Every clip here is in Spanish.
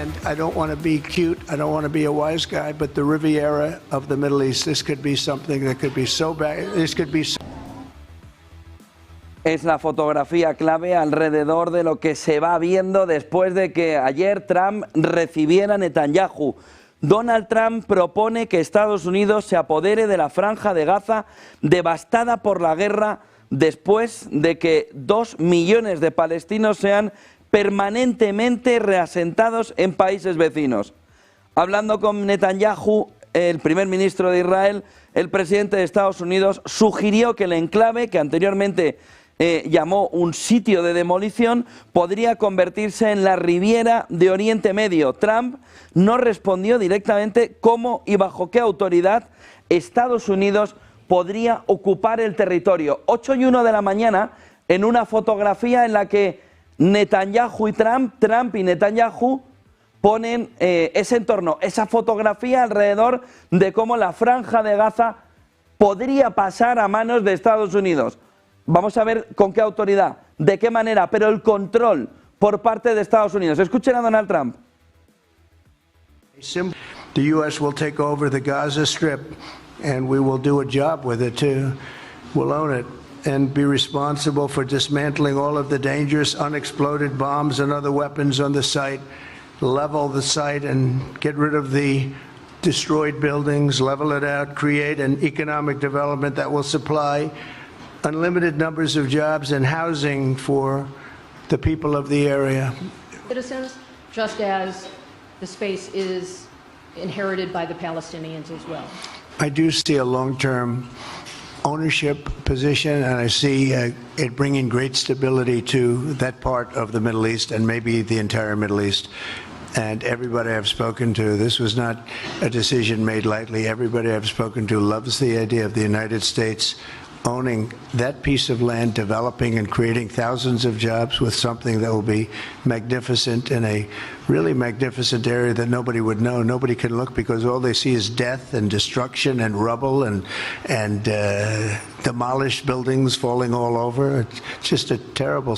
And I don't want to be cute, I don't want to be a wise guy, but the Riviera of the Middle East, this could be something that could be so bad, this could be so... Es la fotografía clave alrededor de lo que se va viendo después de que ayer Trump recibiera a Netanyahu. Donald Trump propone que Estados Unidos se apodere de la franja de Gaza devastada por la guerra después de que 2 millones de palestinos sean permanentemente reasentados en países vecinos. Hablando con Netanyahu, el primer ministro de Israel, el presidente de Estados Unidos sugirió que el enclave, que anteriormente llamó un sitio de demolición, podría convertirse en la Riviera de Oriente Medio. Trump no respondió directamente cómo y bajo qué autoridad Estados Unidos podría ocupar el territorio. 8:01 de la mañana, en una fotografía en la que Netanyahu y Trump y Netanyahu ponen ese entorno, esa fotografía alrededor de cómo la franja de Gaza podría pasar a manos de Estados Unidos. Vamos a ver con qué autoridad, de qué manera, pero el control por parte de Estados Unidos. Escuchen a Donald Trump. The U.S. will take over the Gaza Strip and we will do a job with it too. We'll own it and be responsible for dismantling all of the dangerous unexploded bombs and other weapons on the site, level the site and get rid of the destroyed buildings, level it out, create an economic development that will supply unlimited numbers of jobs and housing for the people of the area. Citizens, just as the space is inherited by the Palestinians as well. I do see a long-term ownership position, and I see it bringing great stability to that part of the Middle East and maybe the entire Middle East. And everybody I've spoken to, this was not a decision made lightly. Everybody I've spoken to loves the idea of the United States owning that piece of land, developing and creating thousands of jobs with something that will be magnificent in a really magnificent area that nobody would know. Nobody can look because all they see is death and destruction and rubble and demolished buildings falling all over. It's just a terrible...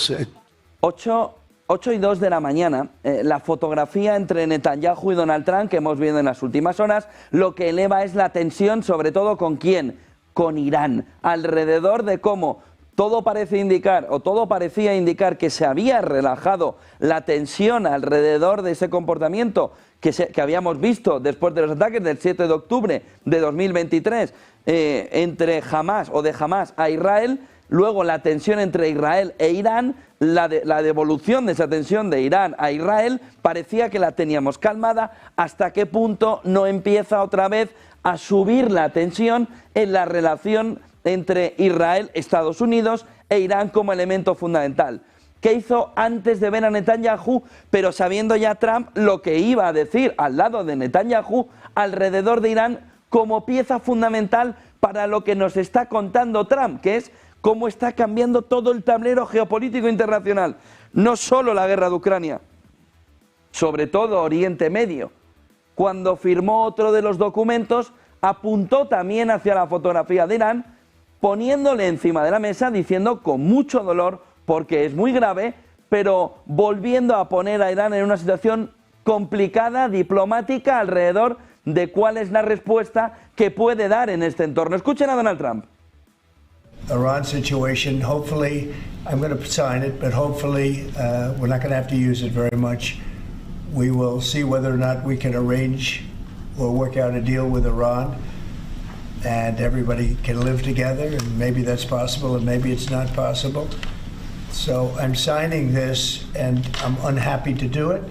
8:02 de la mañana, la fotografía entre Netanyahu y Donald Trump que hemos visto en las últimas horas, lo que eleva es la tensión, sobre todo ¿con quién? Con Irán, alrededor de cómo todo parece indicar, o todo parecía indicar que se había relajado la tensión alrededor de ese comportamiento que habíamos visto después de los ataques del 7 de octubre de 2023 entre Hamas o de Hamas a Israel. Luego la tensión entre Israel e Irán, la devolución de esa tensión de Irán a Israel, parecía que la teníamos calmada. ¿Hasta qué punto no empieza otra vez a subir la tensión en la relación entre Israel, Estados Unidos e Irán como elemento fundamental? ¿Qué hizo antes de ver a Netanyahu, pero sabiendo ya Trump lo que iba a decir al lado de Netanyahu alrededor de Irán como pieza fundamental para lo que nos está contando Trump, que es cómo está cambiando todo el tablero geopolítico internacional? No solo la guerra de Ucrania, sobre todo Oriente Medio. Cuando firmó otro de los documentos, apuntó también hacia la fotografía de Irán, poniéndole encima de la mesa, diciendo con mucho dolor, porque es muy grave, pero volviendo a poner a Irán en una situación complicada, diplomática, alrededor de cuál es la respuesta que puede dar en este entorno. Escuchen a Donald Trump. Iran situation, hopefully, I'm going to sign it, but hopefully we're not going to have to use it very much. We will see whether or not we can arrange or work out a deal with Iran and everybody can live together, and maybe that's possible and maybe it's not possible. So I'm signing this and I'm unhappy to do it,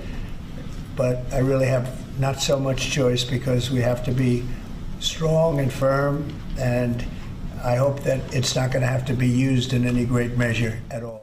but I really have not so much choice because we have to be strong and firm, and I hope that it's not going to have to be used in any great measure at all.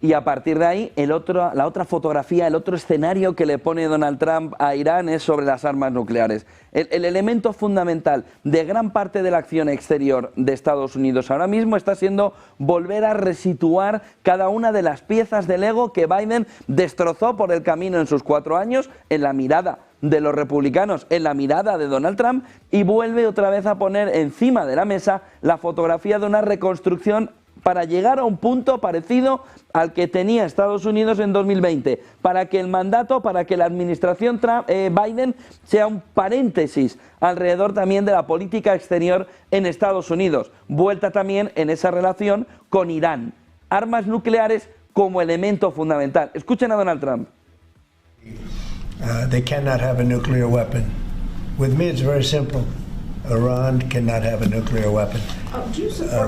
Y a partir de ahí, la otra fotografía, el otro escenario que le pone Donald Trump a Irán es sobre las armas nucleares. El elemento fundamental de gran parte de la acción exterior de Estados Unidos ahora mismo está siendo volver a resituar cada una de las piezas del Lego que Biden destrozó por el camino en sus 4 años, en la mirada de los republicanos, en la mirada de Donald Trump, y vuelve otra vez a poner encima de la mesa la fotografía de una reconstrucción para llegar a un punto parecido al que tenía Estados Unidos en 2020, para que el mandato, para que la administración Biden sea un paréntesis alrededor también de la política exterior en Estados Unidos, vuelta también en esa relación con Irán. Armas nucleares como elemento fundamental. Escuchen a Donald Trump. They cannot have a nuclear weapon. With me, it's very simple. Iran cannot have a nuclear weapon.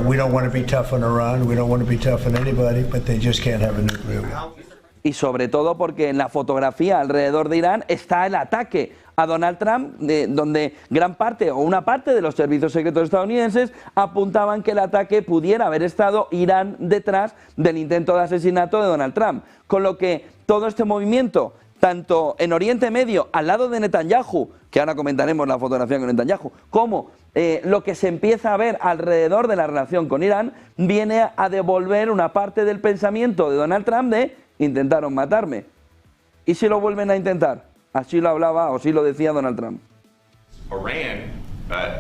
We don't want to be tough on Iran. We don't want to be tough on anybody, but they just can't have a nuclear weapon. Y sobre todo porque en la fotografía alrededor de Irán está el ataque a Donald Trump, donde gran parte o una parte de los servicios secretos estadounidenses apuntaban que el ataque pudiera haber estado Irán detrás del intento de asesinato de Donald Trump. Con lo que todo este movimiento, tanto en Oriente Medio, al lado de Netanyahu, que ahora comentaremos la fotografía con Netanyahu, como lo que se empieza a ver alrededor de la relación con Irán, viene a devolver una parte del pensamiento de Donald Trump de intentaron matarme. ¿Y si lo vuelven a intentar? Así lo hablaba o así lo decía Donald Trump. Iran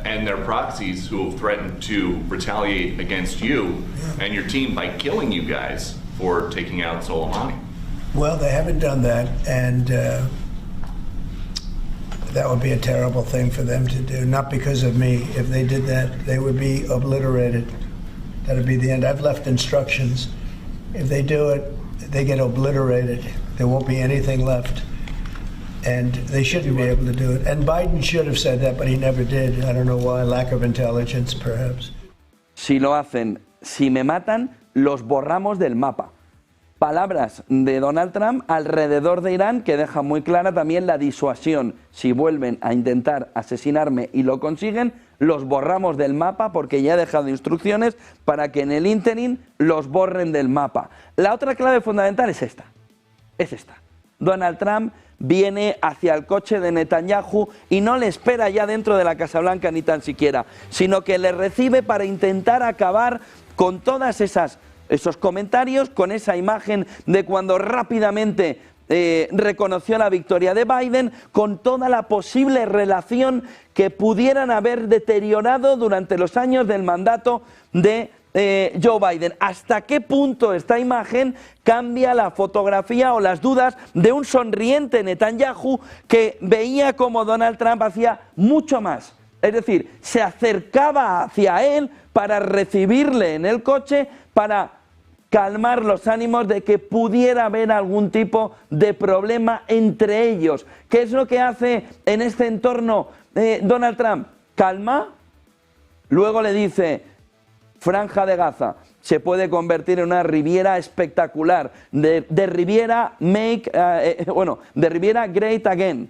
and their proxies who have threatened to retaliate against you and your team by killing you guys for taking out Soleimani. Well, they haven't done that, and that would be a terrible thing for them to do. Not because of me. If they did that, they would be obliterated. That would be the end. I've left instructions. If they do it, they get obliterated. There won't be anything left. And they shouldn't be able to do it. And Biden should have said that, but he never did. I don't know why. Lack of intelligence, perhaps. Si lo hacen, si me matan, los borramos del mapa. Palabras de Donald Trump alrededor de Irán que deja muy clara también la disuasión. Si vuelven a intentar asesinarme y lo consiguen, los borramos del mapa porque ya he dejado instrucciones para que en el ínterin los borren del mapa. La otra clave fundamental es esta. Donald Trump viene hacia el coche de Netanyahu y no le espera ya dentro de la Casa Blanca ni tan siquiera, sino que le recibe para intentar acabar con todas esos comentarios, con esa imagen de cuando rápidamente reconoció la victoria de Biden, con toda la posible relación que pudieran haber deteriorado durante los años del mandato de Joe Biden. ¿Hasta qué punto esta imagen cambia la fotografía o las dudas de un sonriente Netanyahu que veía como Donald Trump hacía mucho más? Es decir, se acercaba hacia él para recibirle en el coche, para calmar los ánimos de que pudiera haber algún tipo de problema entre ellos. ¿Qué es lo que hace en este entorno Donald Trump? Calma, luego le dice, Franja de Gaza se puede convertir en una Riviera espectacular, de Riviera de Riviera Great Again.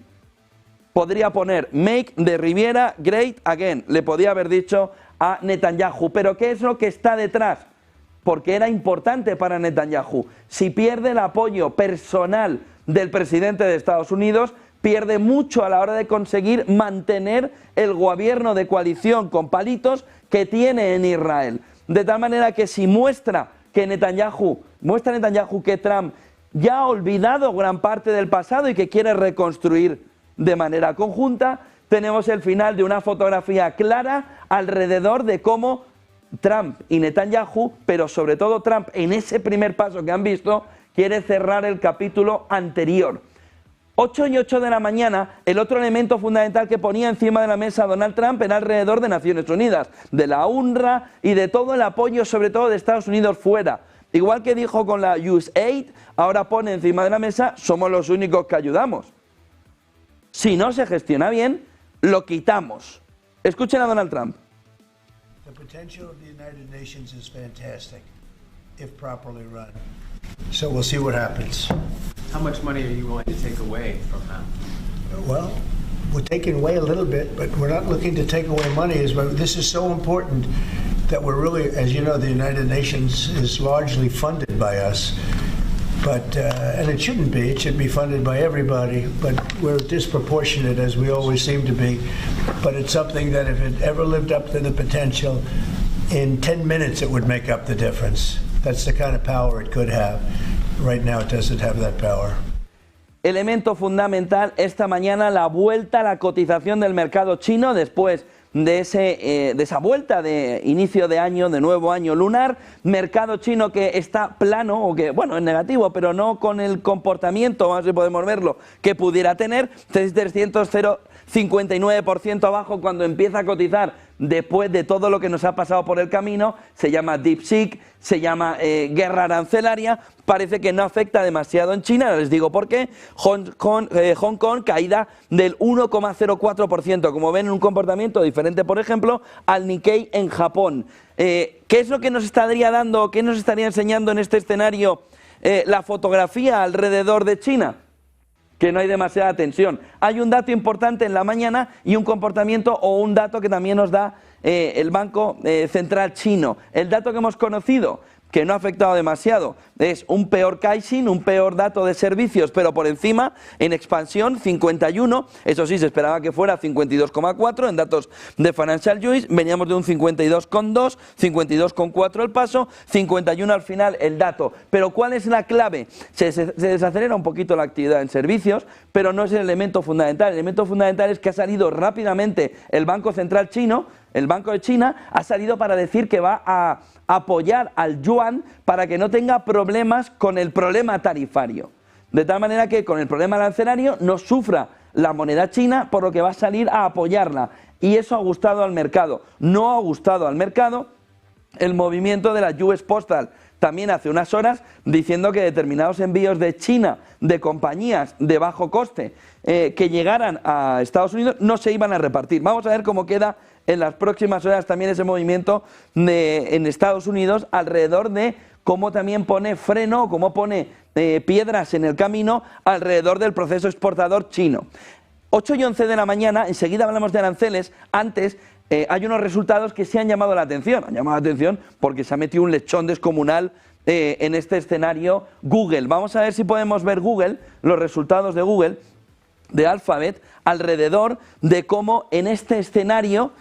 Podría poner Make the Riviera Great Again, le podía haber dicho a Netanyahu. Pero ¿qué es lo que está detrás? Porque era importante para Netanyahu. Si pierde el apoyo personal del presidente de Estados Unidos, pierde mucho a la hora de conseguir mantener el gobierno de coalición con palitos que tiene en Israel. De tal manera que si muestra Netanyahu que Trump ya ha olvidado gran parte del pasado y que quiere reconstruir de manera conjunta, tenemos el final de una fotografía clara alrededor de cómo Trump y Netanyahu, pero sobre todo Trump, en ese primer paso que han visto, quiere cerrar el capítulo anterior. 8 y 8 de la mañana, el otro elemento fundamental que ponía encima de la mesa Donald Trump era alrededor de Naciones Unidas, de la UNRWA y de todo el apoyo, sobre todo de Estados Unidos fuera. Igual que dijo con la USAID, ahora pone encima de la mesa, somos los únicos que ayudamos. Si no se gestiona bien, lo quitamos. Escuchen a Donald Trump. The potential of the United Nations is fantastic, if properly run. So we'll see what happens. How much money are you willing to take away from them? Well, we're taking away a little bit, but we're not looking to take away money. This is so important that we're really, as you know, the United Nations is largely funded by us. But, and it shouldn't be. It should be funded by everybody. But we're disproportionate, as we always seem to be. But it's something that if it ever lived up to the potential, in 10 minutes it would make up the difference. That's the kind of power it could have. Right now it doesn't have that power. Elemento fundamental esta mañana, la vuelta a la cotización del mercado chino después de esa vuelta de inicio de año, de nuevo año lunar. Mercado chino que está plano, o que, bueno, es negativo, pero no con el comportamiento, vamos a ver si podemos verlo, que pudiera tener. 0,59% abajo cuando empieza a cotizar después de todo lo que nos ha pasado por el camino. Se llama DeepSeek, se llama guerra arancelaria. Parece que no afecta demasiado en China, les digo por qué. Hong Kong caída del 1,04%, como ven, un comportamiento diferente, por ejemplo, al Nikkei en Japón. ¿Qué es lo que nos estaría dando, qué nos estaría enseñando en este escenario la fotografía alrededor de China? Que no hay demasiada tensión. Hay un dato importante en la mañana y un comportamiento o un dato que también nos da el Banco Central chino. El dato que hemos conocido, que no ha afectado demasiado, es un peor Caixin, un peor dato de servicios, pero por encima, en expansión, 51, eso sí, se esperaba que fuera 52,4 en datos de Financial News, veníamos de un 52,2, 52,4 el paso, 51 al final el dato. Pero ¿cuál es la clave? Se desacelera un poquito la actividad en servicios, pero no es el elemento fundamental. El elemento fundamental es que ha salido rápidamente el Banco Central chino, el Banco de China, ha salido para decir que va a apoyar al yuan para que no tenga problemas con el problema tarifario. De tal manera que con el problema arancelario no sufra la moneda china, por lo que va a salir a apoyarla. Y eso ha gustado al mercado. No ha gustado al mercado el movimiento de la US Postal, también hace unas horas, diciendo que determinados envíos de China, de compañías de bajo coste, que llegaran a Estados Unidos, no se iban a repartir. Vamos a ver cómo queda en las próximas horas también ese movimiento en Estados Unidos, alrededor de cómo también pone freno, cómo pone piedras en el camino alrededor del proceso exportador chino. 8:11 de la mañana, enseguida hablamos de aranceles. Antes hay unos resultados que sí han llamado la atención. Han llamado la atención porque se ha metido un lechón descomunal en este escenario Google. Vamos a ver si podemos ver Google, los resultados de Google, de Alphabet, alrededor de cómo en este escenario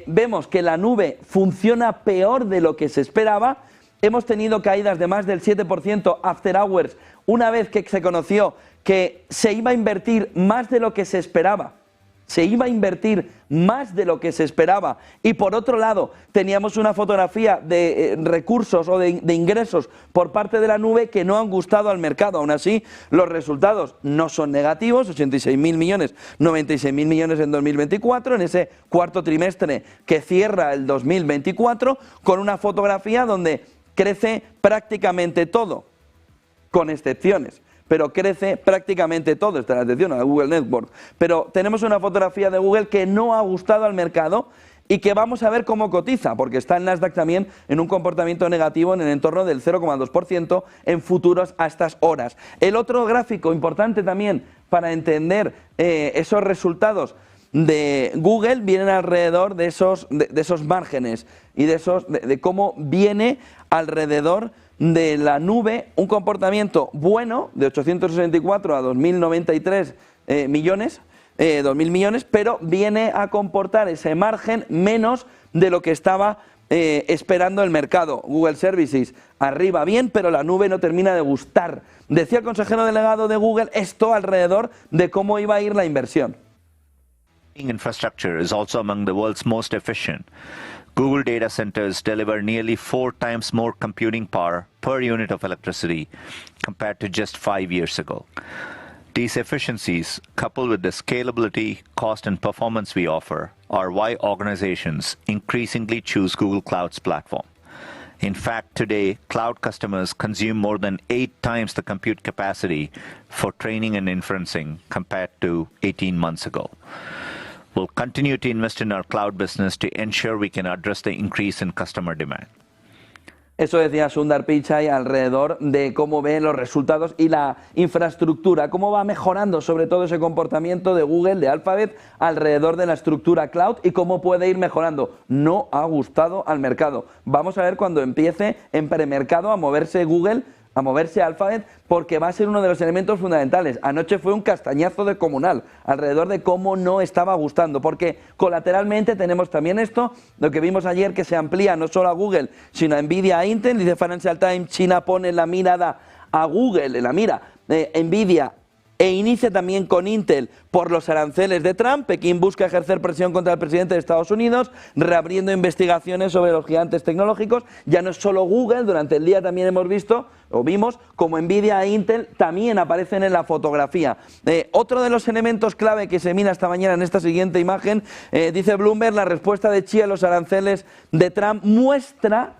vemos que la nube funciona peor de lo que se esperaba. Hemos tenido caídas de más del 7% after hours, una vez que se conoció que se iba a invertir más de lo que se esperaba. Se iba a invertir más de lo que se esperaba. Y por otro lado, teníamos una fotografía de recursos o de ingresos por parte de la nube que no han gustado al mercado. Aún así, los resultados no son negativos, 86.000 millones, 96.000 millones en 2024, en ese cuarto trimestre que cierra el 2024, con una fotografía donde crece prácticamente todo, con excepciones. Pero crece prácticamente todo, está la atención a Google Network. Pero tenemos una fotografía de Google que no ha gustado al mercado y que vamos a ver cómo cotiza, porque está en Nasdaq también en un comportamiento negativo en el entorno del 0,2% en futuros a estas horas. El otro gráfico importante también para entender esos resultados de Google vienen alrededor de esos márgenes y de cómo viene alrededor de la nube un comportamiento bueno de 864 a 2.093 millones, 2.000 millones, pero viene a comportar ese margen menos de lo que estaba esperando el mercado. Google Services arriba bien, pero la nube no termina de gustar. Decía el consejero delegado de Google esto alrededor de cómo iba a ir la inversión. Infrastructure is also among the world's most efficient. Google data centers deliver nearly 4 times more computing power per unit of electricity compared to just 5 years ago. These efficiencies, coupled with the scalability, cost, and performance we offer, are why organizations increasingly choose Google Cloud's platform. In fact, today, cloud customers consume more than 8 times the compute capacity for training and inferencing compared to 18 months ago. We'll continue to invest in our cloud business to ensure we can address the increase in customer demand. Eso decía Sundar Pichai alrededor de cómo ven los resultados y la infraestructura, cómo va mejorando sobre todo ese comportamiento de Google, de Alphabet, alrededor de la estructura cloud y cómo puede ir mejorando. No ha gustado al mercado. Vamos a ver cuando empiece en premercado a moverse Google, a moverse Alphabet, porque va a ser uno de los elementos fundamentales. Anoche fue un castañazo descomunal alrededor de cómo no estaba gustando, porque colateralmente tenemos también esto, lo que vimos ayer, que se amplía no solo a Google, sino a Nvidia, a Intel. Dice Financial Times, China pone la mirada a Google, en la mira, Nvidia e inicia también con Intel por los aranceles de Trump. Pekín busca ejercer presión contra el presidente de Estados Unidos, reabriendo investigaciones sobre los gigantes tecnológicos. Ya no es solo Google, durante el día también hemos visto, o vimos, como Nvidia e Intel también aparecen en la fotografía. Otro de los elementos clave que se mira esta mañana en esta siguiente imagen, dice Bloomberg, la respuesta de Xi a los aranceles de Trump muestra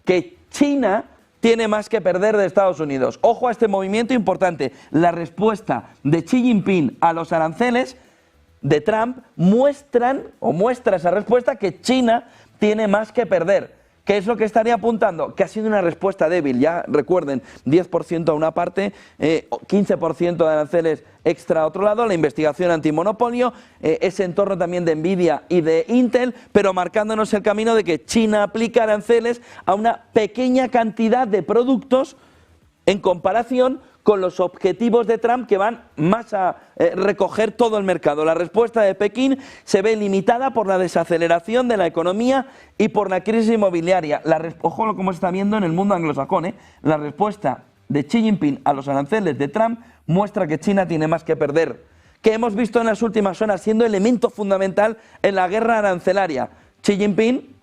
que China tiene más que perder de Estados Unidos. Ojo a este movimiento importante. La respuesta de Xi Jinping a los aranceles de Trump muestra esa respuesta que China tiene más que perder. ¿Qué es lo que estaría apuntando? Que ha sido una respuesta débil. Ya recuerden, 10% a una parte, 15% de aranceles extra a otro lado, la investigación antimonopolio, ese entorno también de Nvidia y de Intel, pero marcándonos el camino de que China aplica aranceles a una pequeña cantidad de productos en comparación con los objetivos de Trump, que van más a recoger todo el mercado. La respuesta de Pekín se ve limitada por la desaceleración de la economía y por la crisis inmobiliaria. Ojo como se está viendo en el mundo anglosajón, la respuesta de Xi Jinping a los aranceles de Trump muestra que China tiene más que perder, que hemos visto en las últimas horas siendo elemento fundamental en la guerra arancelaria. Xi Jinping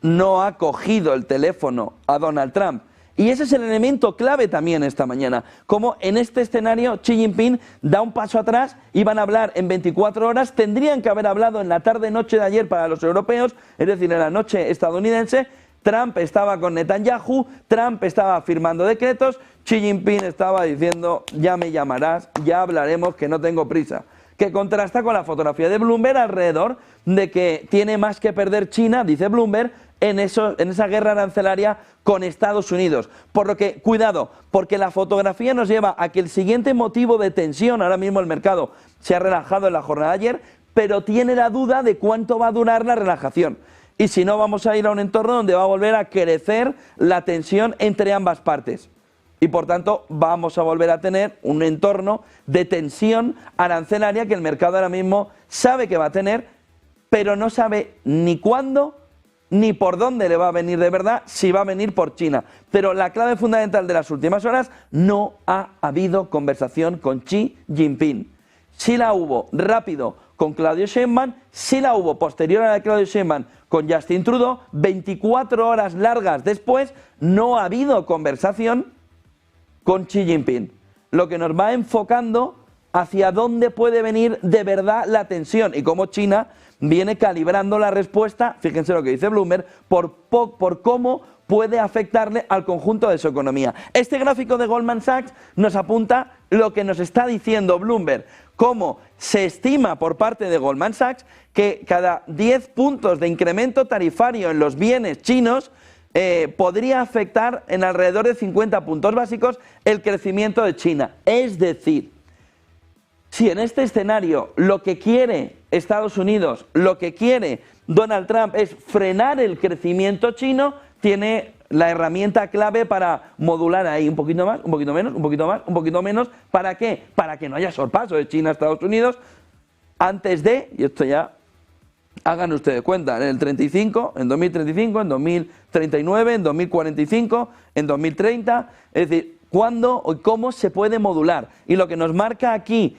no ha cogido el teléfono a Donald Trump. Y ese es el elemento clave también esta mañana, como en este escenario Xi Jinping da un paso atrás, iban a hablar en 24 horas, tendrían que haber hablado en la tarde-noche de ayer para los europeos, es decir, en la noche estadounidense. Trump estaba con Netanyahu, Trump estaba firmando decretos, Xi Jinping estaba diciendo ya me llamarás, ya hablaremos, que no tengo prisa. Que contrasta con la fotografía de Bloomberg alrededor de que tiene más que perder China, dice Bloomberg, en esa guerra arancelaria con Estados Unidos. Por lo que, cuidado, porque la fotografía nos lleva a que el siguiente motivo de tensión, ahora mismo el mercado se ha relajado en la jornada de ayer, pero tiene la duda de cuánto va a durar la relajación. Y si no, vamos a ir a un entorno donde va a volver a crecer la tensión entre ambas partes. Y por tanto vamos a volver a tener un entorno de tensión arancelaria que el mercado ahora mismo sabe que va a tener, pero no sabe ni cuándo ni por dónde le va a venir de verdad, si va a venir por China. Pero la clave fundamental de las últimas horas, no ha habido conversación con Xi Jinping. Sí la hubo rápido con Claudio Sheinbaum, sí la hubo posterior a la de Claudio Sheinbaum con Justin Trudeau, 24 horas largas después no ha habido conversación con Xi Jinping, lo que nos va enfocando hacia dónde puede venir de verdad la tensión y cómo China viene calibrando la respuesta, fíjense lo que dice Bloomberg, por cómo puede afectarle al conjunto de su economía. Este gráfico de Goldman Sachs nos apunta lo que nos está diciendo Bloomberg, cómo se estima por parte de Goldman Sachs que cada 10 puntos de incremento tarifario en los bienes chinos podría afectar en alrededor de 50 puntos básicos el crecimiento de China. Es decir, si en este escenario lo que quiere Estados Unidos, lo que quiere Donald Trump es frenar el crecimiento chino, tiene la herramienta clave para modular ahí un poquito más, un poquito menos, un poquito más, un poquito menos. ¿Para qué? Para que no haya sorpaso de China a Estados Unidos antes de, y esto ya hagan ustedes cuenta, en el 35, en 2035, en 2039, en 2045, en 2030, es decir, ¿cuándo y cómo se puede modular? Y lo que nos marca aquí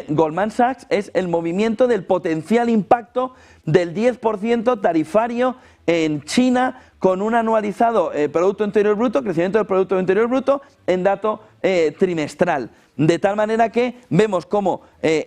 Goldman Sachs es el movimiento del potencial impacto del 10% tarifario en China con un anualizado Producto Interior Bruto, crecimiento del Producto Interior Bruto en dato trimestral. De tal manera que vemos cómo,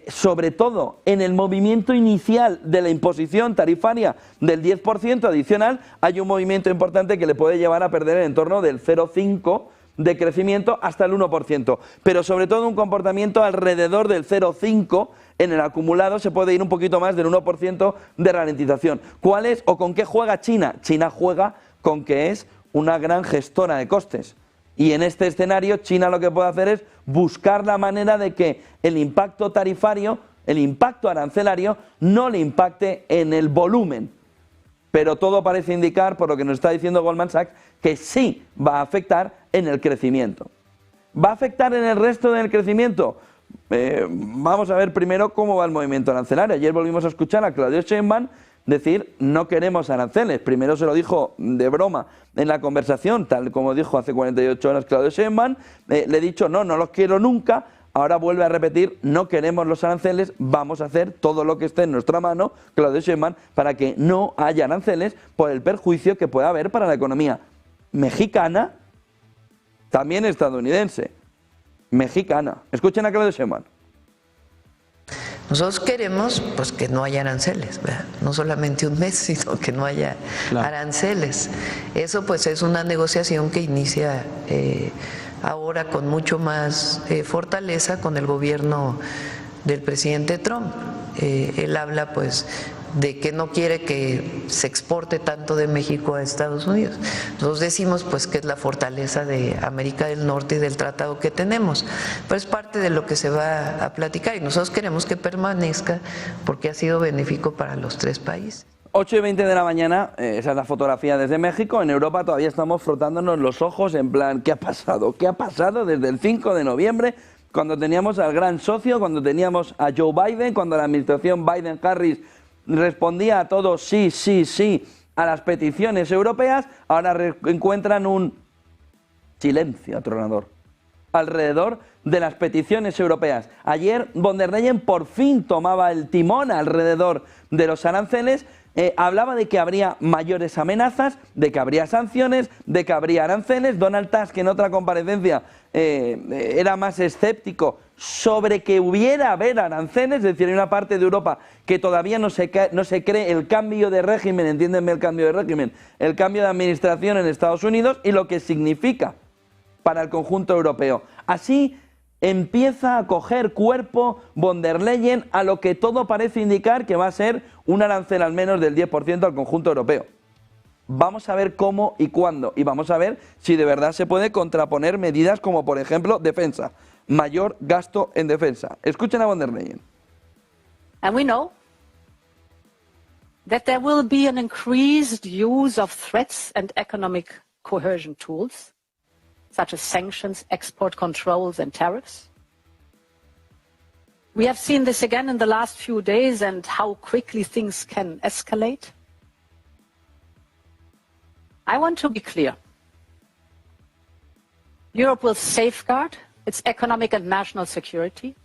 sobre todo en el movimiento inicial de la imposición tarifaria del 10% adicional, hay un movimiento importante que le puede llevar a perder el entorno del 0,5% de crecimiento hasta el 1%, pero sobre todo un comportamiento alrededor del 0,5%, en el acumulado se puede ir un poquito más del 1% de ralentización. ¿Cuál es o con qué juega China? China juega con que es una gran gestora de costes. Y en este escenario China lo que puede hacer es buscar la manera de que el impacto tarifario, el impacto arancelario, no le impacte en el volumen. Pero todo parece indicar, por lo que nos está diciendo Goldman Sachs, que sí va a afectar en el crecimiento. ¿Va a afectar en el resto del crecimiento? Vamos a ver primero cómo va el movimiento arancelario. Ayer volvimos a escuchar a Claudio Sheinbaum decir no queremos aranceles. Primero se lo dijo de broma en la conversación, tal como dijo hace 48 horas Claudio Sheinbaum. Le he dicho no los quiero nunca, ahora vuelve a repetir, no queremos los aranceles, vamos a hacer todo lo que esté en nuestra mano, Claudia Sheinbaum, para que no haya aranceles por el perjuicio que pueda haber para la economía mexicana, también estadounidense, mexicana. Escuchen a Claudia Sheinbaum. Nosotros queremos pues que no haya aranceles, ¿verdad? No solamente un mes, sino que no haya aranceles. Eso pues es una negociación que inicia ahora con mucho más fortaleza con el gobierno del presidente Trump. Él habla pues de que no quiere que se exporte tanto de México a Estados Unidos. Nosotros decimos pues que es la fortaleza de América del Norte y del tratado que tenemos, pero es parte de lo que se va a platicar y nosotros queremos que permanezca porque ha sido benéfico para los tres países. 8:20 de la mañana, esa es la fotografía desde México. En Europa todavía estamos frotándonos los ojos en plan, ¿qué ha pasado? ¿Qué ha pasado desde el 5 de noviembre? Cuando teníamos al gran socio, cuando teníamos a Joe Biden, cuando la administración Biden-Harris respondía a todo sí, sí, sí a las peticiones europeas, ahora encuentran un silencio atronador alrededor de las peticiones europeas. Ayer von der Leyen por fin tomaba el timón alrededor de los aranceles, hablaba de que habría mayores amenazas, de que habría sanciones, de que habría aranceles. Donald Tusk en otra comparecencia era más escéptico sobre que hubiera haber aranceles, es decir, hay una parte de Europa que todavía no se cree el cambio de régimen, entiéndenme el cambio de régimen, el cambio de administración en Estados Unidos y lo que significa para el conjunto europeo. Así empieza a coger cuerpo von der Leyen a lo que todo parece indicar que va a ser un arancel al menos del 10% al conjunto europeo. Vamos a ver cómo y cuándo, y vamos a ver si de verdad se puede contraponer medidas como, por ejemplo, defensa, mayor gasto en defensa. Escuchen a von der Leyen. And we know that there will be an increased use of threats and economic coercion tools, such as sanctions, export controls and tariffs. We have seen this again in the last few days and how quickly things can escalate. I want to be clear. Europe will safeguard its economic and national security.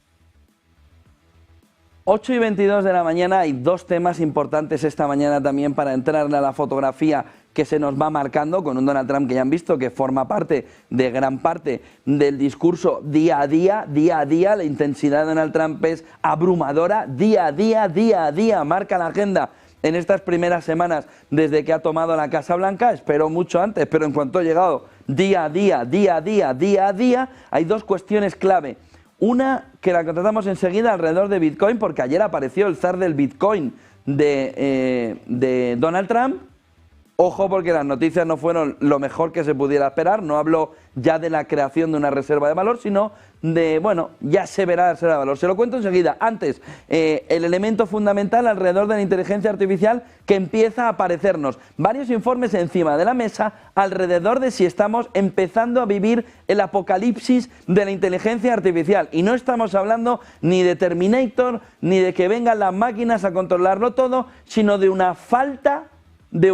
8:22 de la mañana, hay dos temas importantes esta mañana también para entrarle a la fotografía que se nos va marcando con un Donald Trump que ya han visto que forma parte de gran parte del discurso día a día, la intensidad de Donald Trump es abrumadora, día a día, marca la agenda en estas primeras semanas desde que ha tomado la Casa Blanca, espero mucho antes, pero en cuanto ha llegado día a día, hay dos cuestiones clave. Una que la tratamos enseguida alrededor de Bitcoin, porque ayer apareció el zar del Bitcoin de Donald Trump. Ojo, porque las noticias no fueron lo mejor que se pudiera esperar. No hablo ya de la creación de una reserva de valor, sino de, bueno, ya se verá la reserva de valor. Se lo cuento enseguida. Antes, el elemento fundamental alrededor de la inteligencia artificial que empieza a aparecernos. Varios informes encima de la mesa alrededor de si estamos empezando a vivir el apocalipsis de la inteligencia artificial. Y no estamos hablando ni de Terminator, ni de que vengan las máquinas a controlarlo todo, sino de una falta de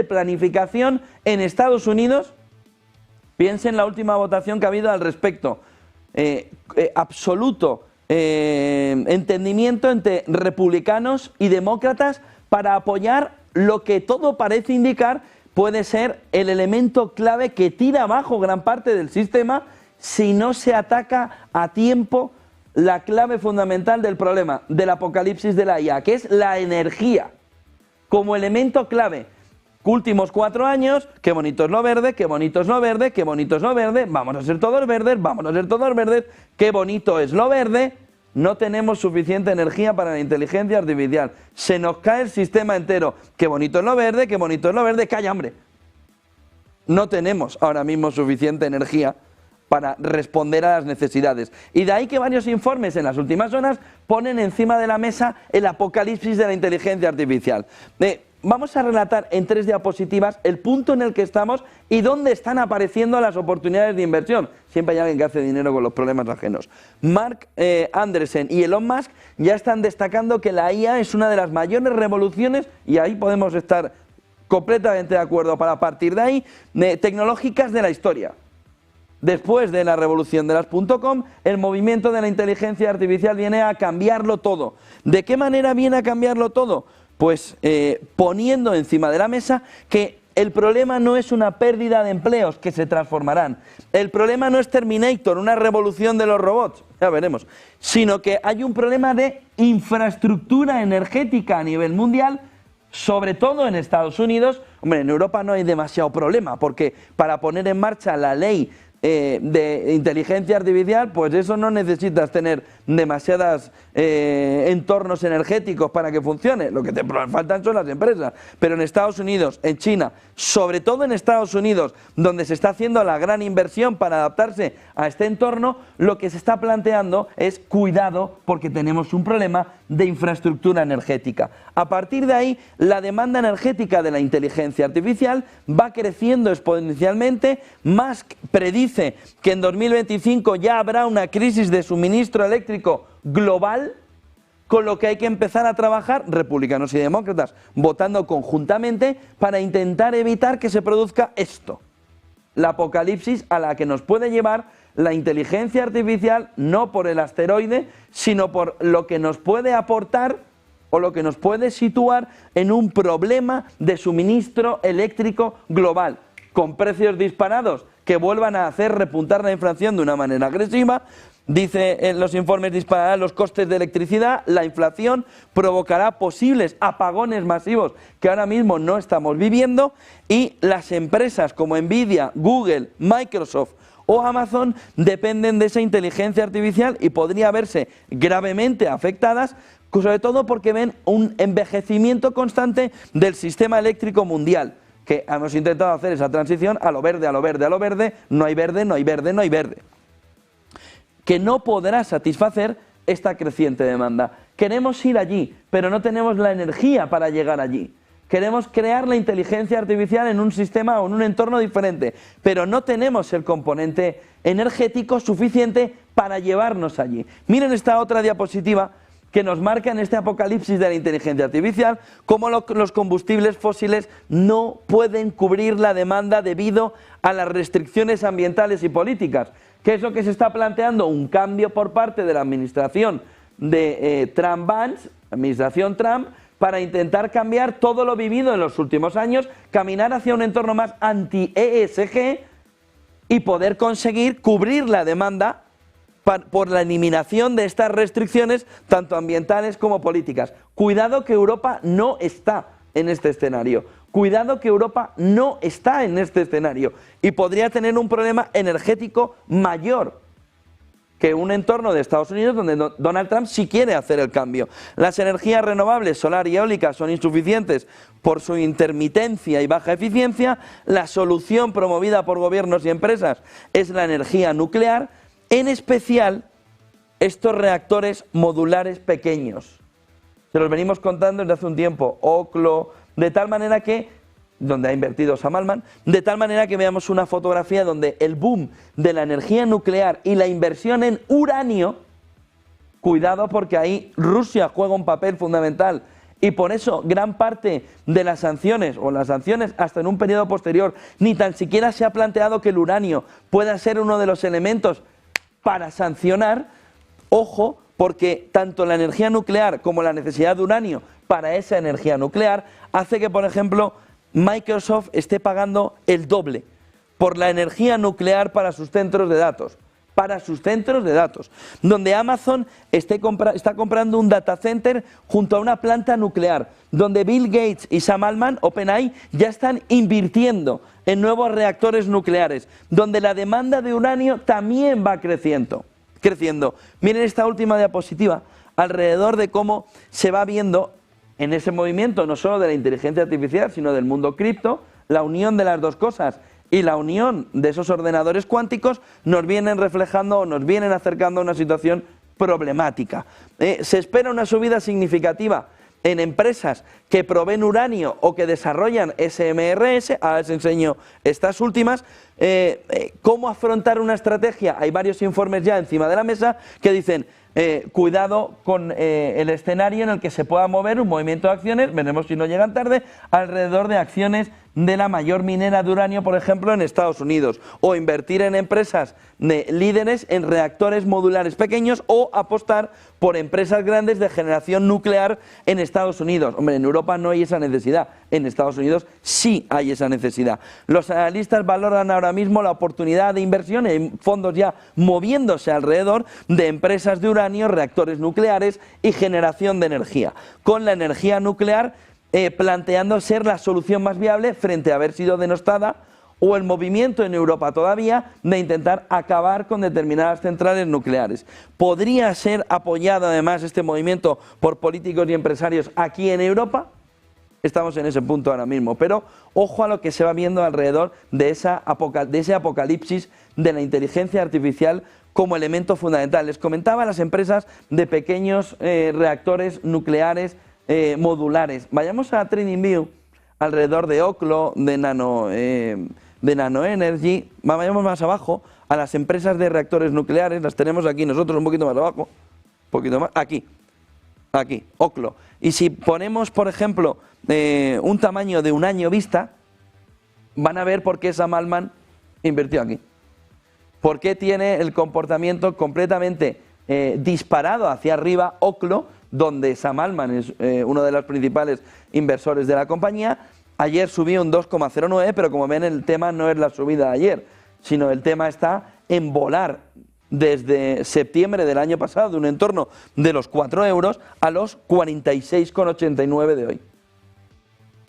planificación en Estados Unidos. Piensen en la última votación que ha habido al respecto. Absoluto entendimiento entre republicanos y demócratas para apoyar lo que todo parece indicar puede ser el elemento clave que tira abajo gran parte del sistema si no se ataca a tiempo la clave fundamental del problema del apocalipsis de la IA, que es la energía. Como elemento clave, últimos 4 años, qué bonito es lo verde, qué bonito es lo verde, qué bonito es lo verde, vamos a ser todos verdes, qué bonito es lo verde, no tenemos suficiente energía para la inteligencia artificial, se nos cae el sistema entero, qué bonito es lo verde, calla hombre. No tenemos ahora mismo suficiente energía para responder a las necesidades. Y de ahí que varios informes en las últimas horas ponen encima de la mesa el apocalipsis de la inteligencia artificial. Vamos a relatar en 3 diapositivas el punto en el que estamos y dónde están apareciendo las oportunidades de inversión. Siempre hay alguien que hace dinero con los problemas ajenos. Mark Andreessen y Elon Musk ya están destacando que la IA es una de las mayores revoluciones, y ahí podemos estar completamente de acuerdo para partir de ahí, tecnológicas de la historia. Después de la revolución de las .com, el movimiento de la inteligencia artificial viene a cambiarlo todo. ¿De qué manera viene a cambiarlo todo? Pues poniendo encima de la mesa que el problema no es una pérdida de empleos que se transformarán. El problema no es Terminator, una revolución de los robots, ya veremos, sino que hay un problema de infraestructura energética a nivel mundial, sobre todo en Estados Unidos. Hombre, en Europa no hay demasiado problema, porque para poner en marcha la ley de inteligencia artificial, pues eso no necesitas tener demasiados entornos energéticos para que funcione. Lo que te faltan son las empresas. Pero en Estados Unidos, en China, sobre todo en Estados Unidos, donde se está haciendo la gran inversión para adaptarse a este entorno, lo que se está planteando es cuidado, porque tenemos un problema de infraestructura energética. A partir de ahí, la demanda energética de la inteligencia artificial va creciendo exponencialmente. Musk predice que en 2025 ya habrá una crisis de suministro eléctrico global, con lo que hay que empezar a trabajar, republicanos y demócratas, votando conjuntamente para intentar evitar que se produzca esto, la apocalipsis a la que nos puede llevar la inteligencia artificial, no por el asteroide, sino por lo que nos puede aportar o lo que nos puede situar en un problema de suministro eléctrico global, con precios disparados que vuelvan a hacer repuntar la inflación de una manera agresiva. Dice en los informes, dispararán los costes de electricidad, la inflación provocará posibles apagones masivos que ahora mismo no estamos viviendo, y las empresas como Nvidia, Google, Microsoft o Amazon dependen de esa inteligencia artificial y podría verse gravemente afectadas, sobre todo porque ven un envejecimiento constante del sistema eléctrico mundial, que hemos intentado hacer esa transición a lo verde, a lo verde, a lo verde, no hay verde, no hay verde, no hay verde, que no podrá satisfacer esta creciente demanda. Queremos ir allí, pero no tenemos la energía para llegar allí. Queremos crear la inteligencia artificial en un sistema o en un entorno diferente, pero no tenemos el componente energético suficiente para llevarnos allí. Miren esta otra diapositiva que nos marca en este apocalipsis de la inteligencia artificial cómo los combustibles fósiles no pueden cubrir la demanda debido a las restricciones ambientales y políticas. ¿Qué es lo que se está planteando? Un cambio por parte de la administración de Trump-Vance, administración Trump, para intentar cambiar todo lo vivido en los últimos años, caminar hacia un entorno más anti-ESG y poder conseguir cubrir la demanda por la eliminación de estas restricciones, tanto ambientales como políticas. Cuidado que Europa no está en este escenario. Cuidado que Europa no está en este escenario y podría tener un problema energético mayor que un entorno de Estados Unidos donde Donald Trump sí quiere hacer el cambio. Las energías renovables, solar y eólica, son insuficientes por su intermitencia y baja eficiencia. La solución promovida por gobiernos y empresas es la energía nuclear, en especial estos reactores modulares pequeños. Se los venimos contando desde hace un tiempo, Oklo, de tal manera que, donde ha invertido Sam Altman, de tal manera que veamos una fotografía donde el boom de la energía nuclear y la inversión en uranio, cuidado porque ahí Rusia juega un papel fundamental, y por eso gran parte de las sanciones, o las sanciones hasta en un periodo posterior, ni tan siquiera se ha planteado que el uranio pueda ser uno de los elementos para sancionar. Ojo, porque tanto la energía nuclear como la necesidad de uranio para esa energía nuclear hace que, por ejemplo, Microsoft esté pagando el doble por la energía nuclear para sus centros de datos. Para sus centros de datos. Donde Amazon está comprando un data center junto a una planta nuclear. Donde Bill Gates y Sam Altman, OpenAI, ya están invirtiendo en nuevos reactores nucleares. Donde la demanda de uranio también va creciendo. Miren esta última diapositiva alrededor de cómo se va viendo en ese movimiento, no solo de la inteligencia artificial, sino del mundo cripto, la unión de las dos cosas y la unión de esos ordenadores cuánticos nos vienen reflejando o nos vienen acercando a una situación problemática. Se espera una subida significativa en empresas que proveen uranio o que desarrollan SMRs, ahora les enseño estas últimas. ¿Cómo afrontar una estrategia? Hay varios informes ya encima de la mesa que dicen cuidado con el escenario en el que se pueda mover un movimiento de acciones, veremos si no llegan tarde, alrededor de acciones de la mayor minera de uranio, por ejemplo, en Estados Unidos, o invertir en empresas líderes en reactores modulares pequeños, o apostar por empresas grandes de generación nuclear en Estados Unidos. Hombre, en Europa no hay esa necesidad, en Estados Unidos sí hay esa necesidad. Los analistas valoran ahora mismo la oportunidad de inversión en fondos ya moviéndose alrededor de empresas de uranio, reactores nucleares y generación de energía, con la energía nuclear planteando ser la solución más viable frente a haber sido denostada, o el movimiento en Europa todavía de intentar acabar con determinadas centrales nucleares. ¿Podría ser apoyado además este movimiento por políticos y empresarios aquí en Europa? Estamos en ese punto ahora mismo, pero ojo a lo que se va viendo alrededor de ese apocalipsis de la inteligencia artificial como elemento fundamental. Les comentaba las empresas de pequeños reactores nucleares modulares. Vayamos a TradingView, alrededor de Oklo, de Nano Energy. Vayamos más abajo a las empresas de reactores nucleares. Las tenemos aquí nosotros, un poquito más abajo, un poquito más, aquí, Oklo. Y si ponemos, por ejemplo, un tamaño de un año vista, van a ver por qué Sam Altman invirtió aquí. ¿Por qué tiene el comportamiento completamente disparado hacia arriba Oklo, donde Sam Altman es uno de los principales inversores de la compañía? Ayer subió un 2,09, pero como ven, el tema no es la subida de ayer, sino el tema está en volar desde septiembre del año pasado, de un entorno de los 4 euros a los 46,89 de hoy.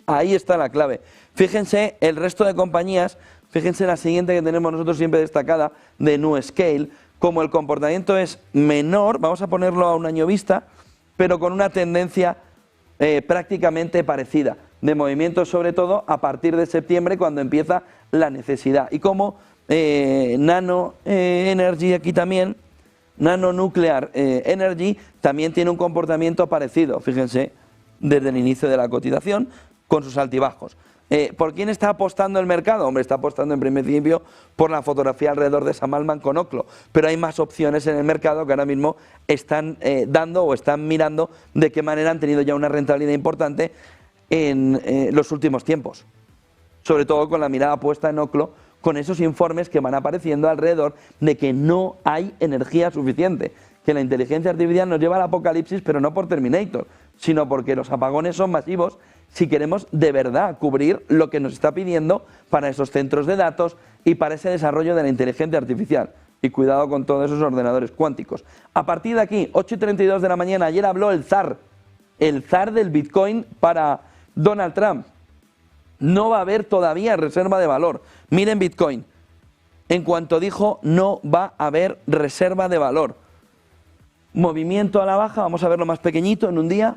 Ahí está la clave. Fíjense el resto de compañías, fíjense la siguiente que tenemos nosotros siempre destacada, de NuScale, como el comportamiento es menor, vamos a ponerlo a un año vista, pero con una tendencia prácticamente parecida, de movimiento sobre todo a partir de septiembre, cuando empieza la necesidad. Y como Nano Energy aquí también, Nano Nuclear Energy, también tiene un comportamiento parecido, fíjense, desde el inicio de la cotización, con sus altibajos. ¿Por quién está apostando el mercado? Hombre, está apostando en principio por la fotografía alrededor de Sam Altman con Oklo, pero hay más opciones en el mercado que ahora mismo están dando o están mirando de qué manera han tenido ya una rentabilidad importante en los últimos tiempos, sobre todo con la mirada puesta en Oklo, con esos informes que van apareciendo alrededor de que no hay energía suficiente, que la inteligencia artificial nos lleva al apocalipsis, pero no por Terminator, sino porque los apagones son masivos si queremos de verdad cubrir lo que nos está pidiendo para esos centros de datos y para ese desarrollo de la inteligencia artificial. Y cuidado con todos esos ordenadores cuánticos. A partir de aquí, 8:32 de la mañana, ayer habló el zar del Bitcoin para Donald Trump. No va a haber todavía reserva de valor. Miren Bitcoin. En cuanto dijo, no va a haber reserva de valor. Movimiento a la baja, vamos a verlo más pequeñito en un día.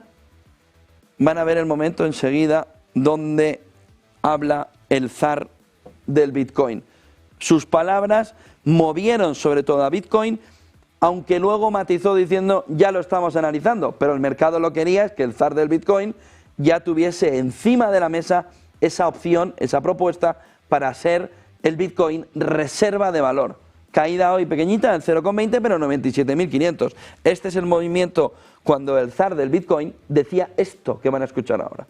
Van a ver el momento enseguida donde habla el zar del Bitcoin. Sus palabras movieron sobre todo a Bitcoin, aunque luego matizó diciendo ya lo estamos analizando, pero el mercado lo quería, es que el zar del Bitcoin ya tuviese encima de la mesa esa opción, esa propuesta para ser el Bitcoin reserva de valor. Caída hoy pequeñita en 0,20, pero 97.500. Este es el movimiento cuando el zar del Bitcoin decía esto que van a escuchar ahora.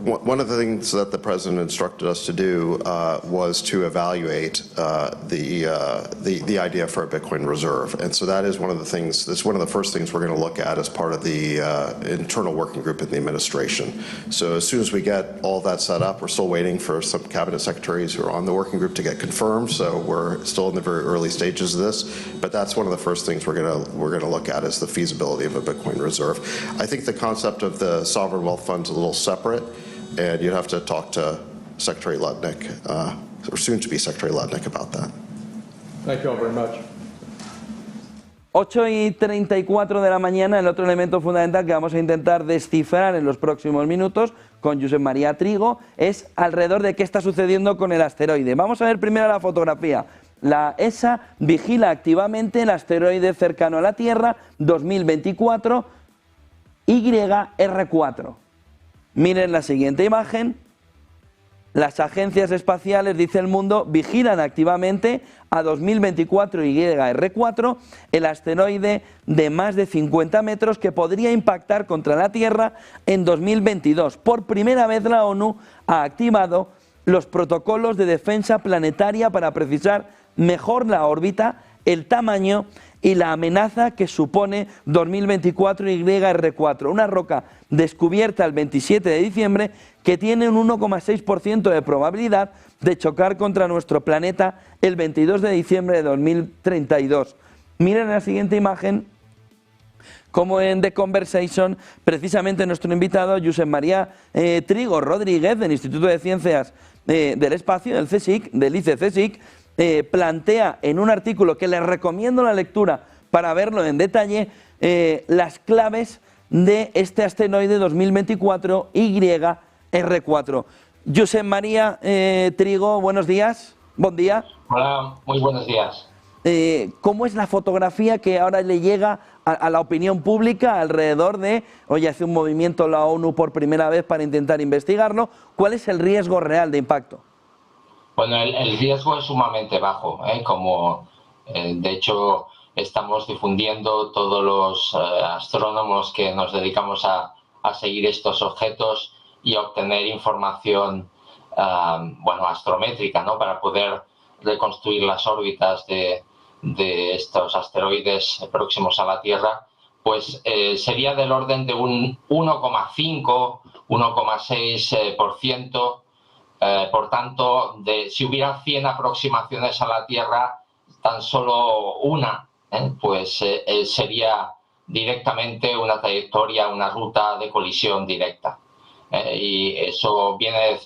One of the things that the president instructed us to do was to evaluate the idea for a Bitcoin reserve, and so that is one of the things. That's one of the first things we're going to look at as part of the internal working group in the administration. So as soon as we get all that set up, we're still waiting for some cabinet secretaries who are on the working group to get confirmed. So we're still in the very early stages of this, but that's one of the first things we're going to look at is the feasibility of a Bitcoin reserve. I think the concept of the sovereign wealth fund is a little separate. And you'd have to talk to Secretary Lutnick, or soon to be Secretary Lutnick, about that. Thank you all very much. 8:34 de la mañana, el otro elemento fundamental que vamos a intentar descifrar en los próximos minutos con Josep María Trigo es alrededor de qué está sucediendo con el asteroide. Vamos a ver primero la fotografía. La ESA vigila activamente el asteroide cercano a la Tierra 2024 YR4. Miren la siguiente imagen, Las agencias espaciales, dice El Mundo, vigilan activamente a 2024 YR4, el asteroide de más de 50 metros que podría impactar contra la Tierra en 2022. Por primera vez la ONU ha activado los protocolos de defensa planetaria para precisar mejor la órbita, el tamaño y la amenaza que supone 2024 YR4, una roca descubierta el 27 de diciembre que tiene un 1,6% de probabilidad de chocar contra nuestro planeta el 22 de diciembre de 2032. Miren la siguiente imagen, como en The Conversation, precisamente nuestro invitado, Josep María Trigo Rodríguez, del Instituto de Ciencias del Espacio, del CSIC, del ICE-CSIC, plantea en un artículo que les recomiendo la lectura para verlo en detalle, las claves de este asteroide 2024 YR4. Josep María Trigo, buenos días. Buen día. Hola, muy buenos días. ¿Cómo es la fotografía que ahora le llega a la opinión pública alrededor de, hoy hace un movimiento la ONU por primera vez para intentar investigarlo? ¿Cuál es el riesgo real de impacto? Bueno, el riesgo es sumamente bajo, como de hecho estamos difundiendo todos los astrónomos que nos dedicamos a seguir estos objetos y a obtener información astrométrica, ¿no? Para poder reconstruir las órbitas de estos asteroides próximos a la Tierra, pues sería del orden de un 1,5, 1,6%. Por tanto, si hubiera 100 aproximaciones a la Tierra, tan solo una, pues sería directamente una trayectoria, una ruta de colisión directa. Y eso viene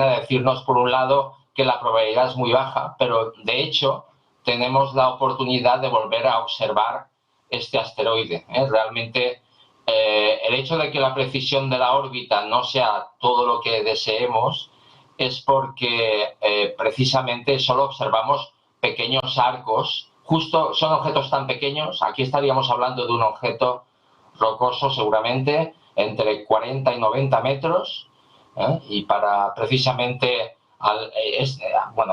a decirnos, por un lado, que la probabilidad es muy baja, pero de hecho tenemos la oportunidad de volver a observar este asteroide. Realmente el hecho de que la precisión de la órbita no sea todo lo que deseemos es porque precisamente solo observamos pequeños arcos. Justo son objetos tan pequeños, aquí estaríamos hablando de un objeto rocoso seguramente entre 40 y 90 metros, y para precisamente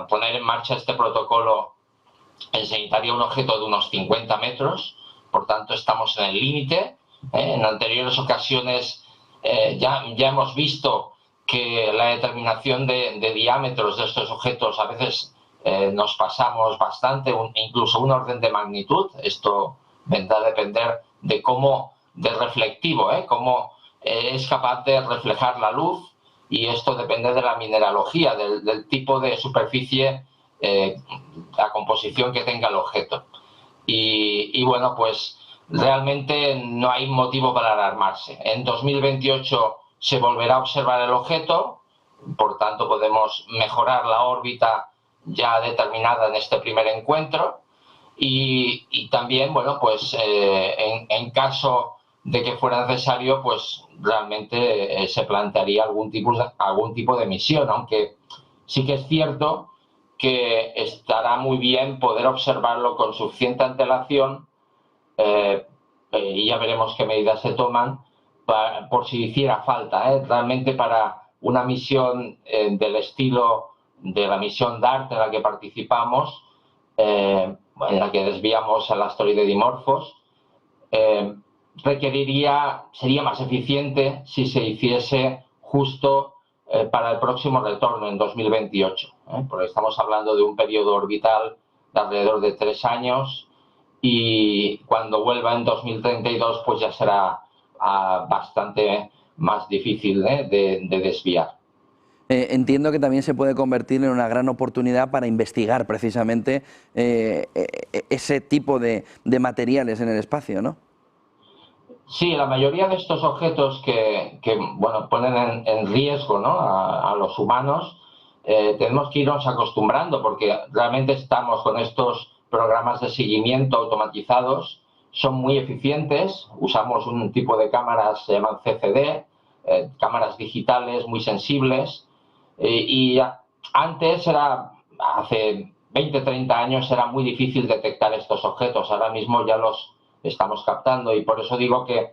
poner en marcha este protocolo necesitaría un objeto de unos 50 metros, por tanto estamos en el límite. En anteriores ocasiones ya hemos visto que la determinación de diámetros de estos objetos a veces nos pasamos bastante, incluso un orden de magnitud. Esto vendrá a depender de del reflectivo, cómo es capaz de reflejar la luz, y esto depende de la mineralogía, del tipo de superficie, la composición que tenga el objeto. Y bueno, pues realmente no hay motivo para alarmarse. En 2028 se volverá a observar el objeto, por tanto podemos mejorar la órbita ya determinada en este primer encuentro, y también, bueno, pues en caso de que fuera necesario, pues realmente se plantearía algún tipo de misión, aunque sí que es cierto que estará muy bien poder observarlo con suficiente antelación, y ya veremos qué medidas se toman por si hiciera falta. Realmente para una misión del estilo de la misión DART en la que participamos, en la que desviamos al asteroide Dimorphos, sería más eficiente si se hiciese justo para el próximo retorno en 2028, porque estamos hablando de un periodo orbital de alrededor de 3 años, y cuando vuelva en 2032 pues ya será bastante más difícil de desviar. Entiendo que también se puede convertir en una gran oportunidad para investigar precisamente ese tipo de materiales en el espacio, ¿no? Sí, la mayoría de estos objetos que ponen en riesgo, ¿no?, a los humanos, tenemos que irnos acostumbrando, porque realmente estamos con estos programas de seguimiento automatizados, son muy eficientes. Usamos un tipo de cámaras, se llaman CCD, cámaras digitales muy sensibles, y antes hace 20, 30 años era muy difícil detectar estos objetos. Ahora mismo ya los estamos captando, y por eso digo que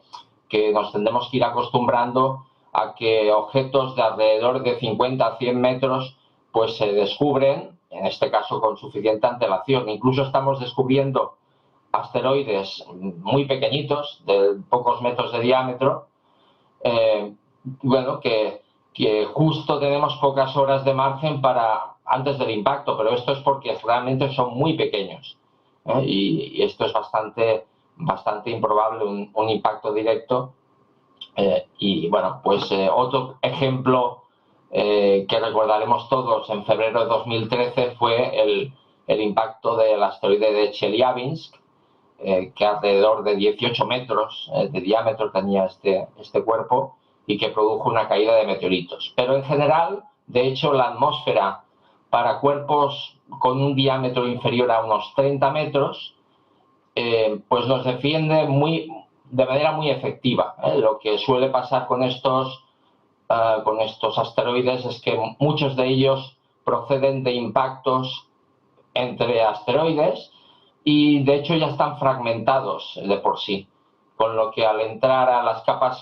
nos tendremos que ir acostumbrando a que objetos de alrededor de 50 a 100 metros pues se descubren, en este caso con suficiente antelación. Incluso estamos descubriendo asteroides muy pequeñitos, de pocos metros de diámetro, bueno, que justo tenemos pocas horas de margen para antes del impacto, pero esto es porque realmente son muy pequeños, y esto es bastante improbable, un impacto directo. Y bueno, pues otro ejemplo que recordaremos todos en febrero de 2013 fue el impacto del asteroide de Chelyabinsk, que alrededor de 18 metros de diámetro tenía este cuerpo y que produjo una caída de meteoritos. Pero en general, de hecho, la atmósfera para cuerpos con un diámetro inferior a unos 30 metros, pues nos defiende de manera muy efectiva. Lo que suele pasar con estos asteroides es que muchos de ellos proceden de impactos entre asteroides y de hecho ya están fragmentados de por sí, con lo que al entrar a las capas,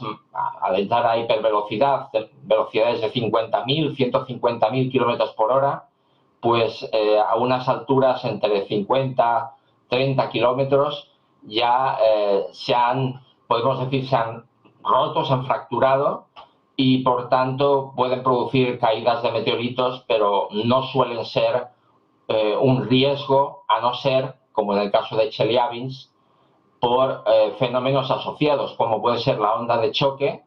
al entrar a hipervelocidad, velocidades de 50.000, 150.000 kilómetros por hora, pues a unas alturas entre 50, 30 kilómetros ya podemos decir, se han roto, se han fracturado y por tanto pueden producir caídas de meteoritos, pero no suelen ser un riesgo, a no ser, como en el caso de Chelyabinsk, por fenómenos asociados, como puede ser la onda de choque,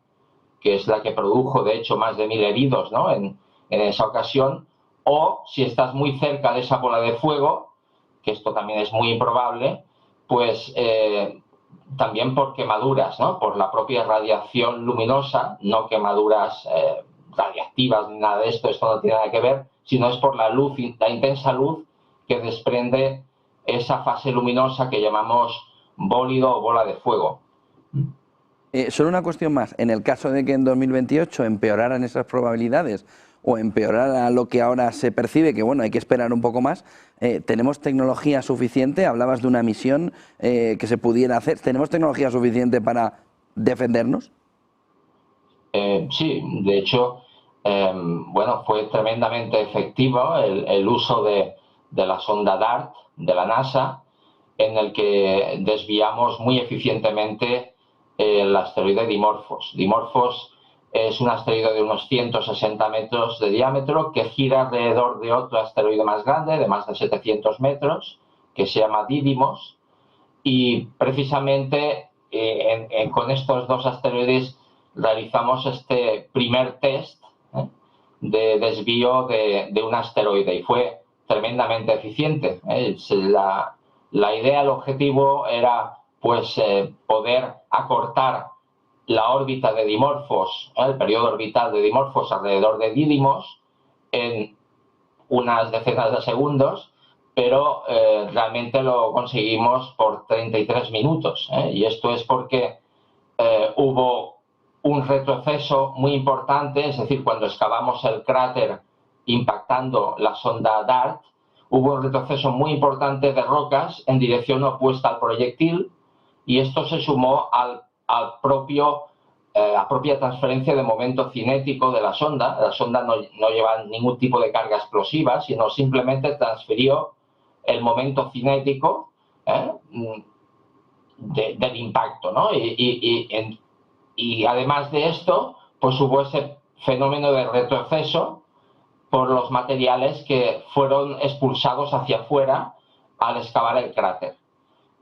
que es la que produjo, de hecho, más de 1000 heridos, ¿no?, en esa ocasión, o si estás muy cerca de esa bola de fuego, que esto también es muy improbable, pues también por quemaduras, ¿no?, por la propia radiación luminosa, no quemaduras radiactivas ni nada de esto no tiene nada que ver, sino es por la luz, la intensa luz que desprende esa fase luminosa que llamamos bólido o bola de fuego. Solo una cuestión más. En el caso de que en 2028 empeoraran esas probabilidades o empeorara lo que ahora se percibe, que bueno, hay que esperar un poco más, ¿tenemos tecnología suficiente? Hablabas de una misión que se pudiera hacer. ¿Tenemos tecnología suficiente para defendernos? Sí, de hecho, bueno, fue tremendamente efectivo el uso de la sonda DART de la NASA, en el que desviamos muy eficientemente el asteroide Dimorphos. Dimorphos es un asteroide de unos 160 metros de diámetro que gira alrededor de otro asteroide más grande, de más de 700 metros, que se llama Didymos, y precisamente con estos dos asteroides realizamos este primer test de desvío de un asteroide y fue tremendamente eficiente. La idea, el objetivo era pues poder acortar la órbita de Dimorphos, el periodo orbital de Dimorphos alrededor de Didymos en unas decenas de segundos, pero realmente lo conseguimos por 33 minutos. Y esto es porque hubo un retroceso muy importante, es decir, cuando excavamos el cráter impactando la sonda DART, hubo un retroceso muy importante de rocas en dirección opuesta al proyectil y esto se sumó a la propia transferencia de momento cinético de la sonda. La sonda no lleva ningún tipo de carga explosiva, sino simplemente transfirió el momento cinético del impacto, ¿no? Y además de esto, pues hubo ese fenómeno de retroceso por los materiales que fueron expulsados hacia afuera al excavar el cráter.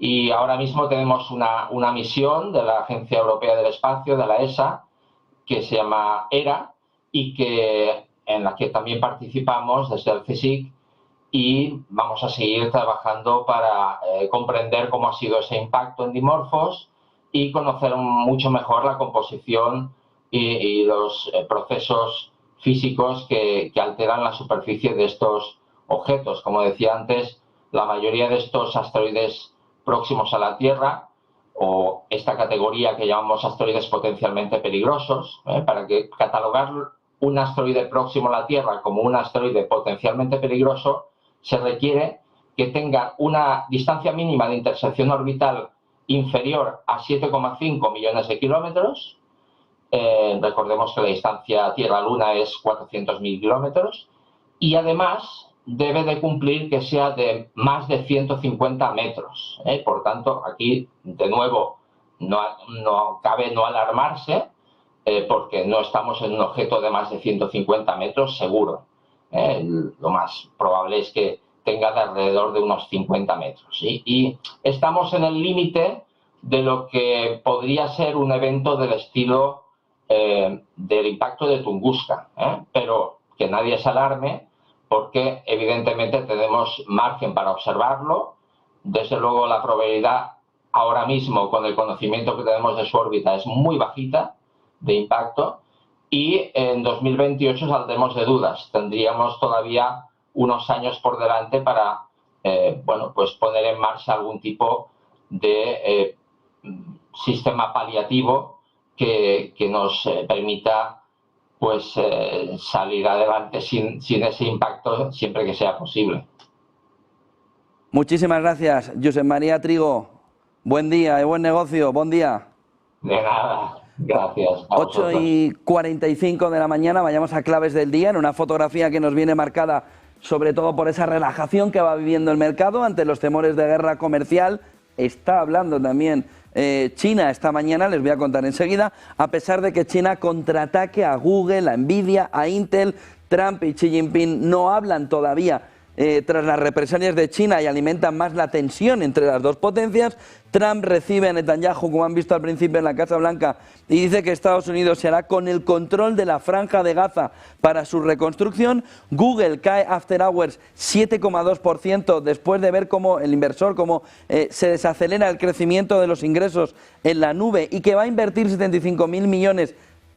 Y ahora mismo tenemos una misión de la Agencia Europea del Espacio, de la ESA, que se llama ERA, y en la que también participamos desde el CSIC, y vamos a seguir trabajando para comprender cómo ha sido ese impacto en Dimorphos y conocer mucho mejor la composición y los procesos físicos que alteran la superficie de estos objetos. Como decía antes, la mayoría de estos asteroides próximos a la Tierra, o esta categoría que llamamos asteroides potencialmente peligrosos, para catalogar un asteroide próximo a la Tierra como un asteroide potencialmente peligroso, se requiere que tenga una distancia mínima de intersección orbital inferior a 7,5 millones de kilómetros Recordemos que la distancia Tierra-Luna es 400.000 kilómetros y además debe de cumplir que sea de más de 150 metros. Por tanto, aquí, de nuevo, no cabe no alarmarse porque no estamos en un objeto de más de 150 metros seguro. Lo más probable es que tenga de alrededor de unos 50 metros. Y estamos en el límite de lo que podría ser un evento del estilo del impacto de Tunguska, pero que nadie se alarme porque evidentemente tenemos margen para observarlo. Desde luego la probabilidad ahora mismo, con el conocimiento que tenemos de su órbita, es muy bajita de impacto y en 2028 saldremos de dudas. Tendríamos todavía unos años por delante para pues poner en marcha algún tipo de sistema paliativo que nos permita pues salir adelante sin ese impacto siempre que sea posible. Muchísimas gracias, Josep María Trigo. Buen día y buen negocio. Buen día. De nada. Gracias. 8:45 de la mañana, vayamos a claves del día, en una fotografía que nos viene marcada sobre todo por esa relajación que va viviendo el mercado ante los temores de guerra comercial. Está hablando también China esta mañana, les voy a contar enseguida, a pesar de que China contraataque a Google, a Nvidia, a Intel. Trump y Xi Jinping no hablan todavía tras las represalias de China y alimentan más la tensión entre las dos potencias. Trump recibe a Netanyahu, como han visto al principio en la Casa Blanca, y dice que Estados Unidos se hará con el control de la Franja de Gaza para su reconstrucción. Google cae after hours 7,2% después de ver cómo el inversor, cómo se desacelera el crecimiento de los ingresos en la nube y que va a invertir 75.000 millones,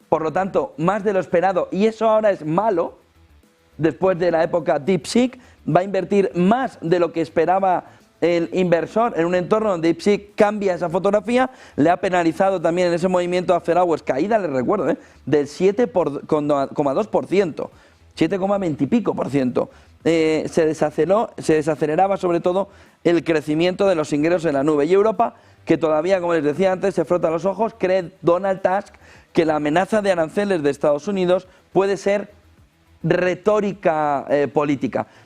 por lo tanto, más de lo esperado, y eso ahora es malo. Después de la época DeepSeek, va a invertir más de lo que esperaba el inversor en un entorno donde DeepSeek cambia esa fotografía. Le ha penalizado también en ese movimiento after hours, caída, les recuerdo, del 7,2%, 7,20 y pico por ciento. Se desaceleraba sobre todo el crecimiento de los ingresos en la nube. Y Europa, que todavía, como les decía antes, se frota los ojos, cree Donald Tusk que la amenaza de aranceles de Estados Unidos puede ser retórica política.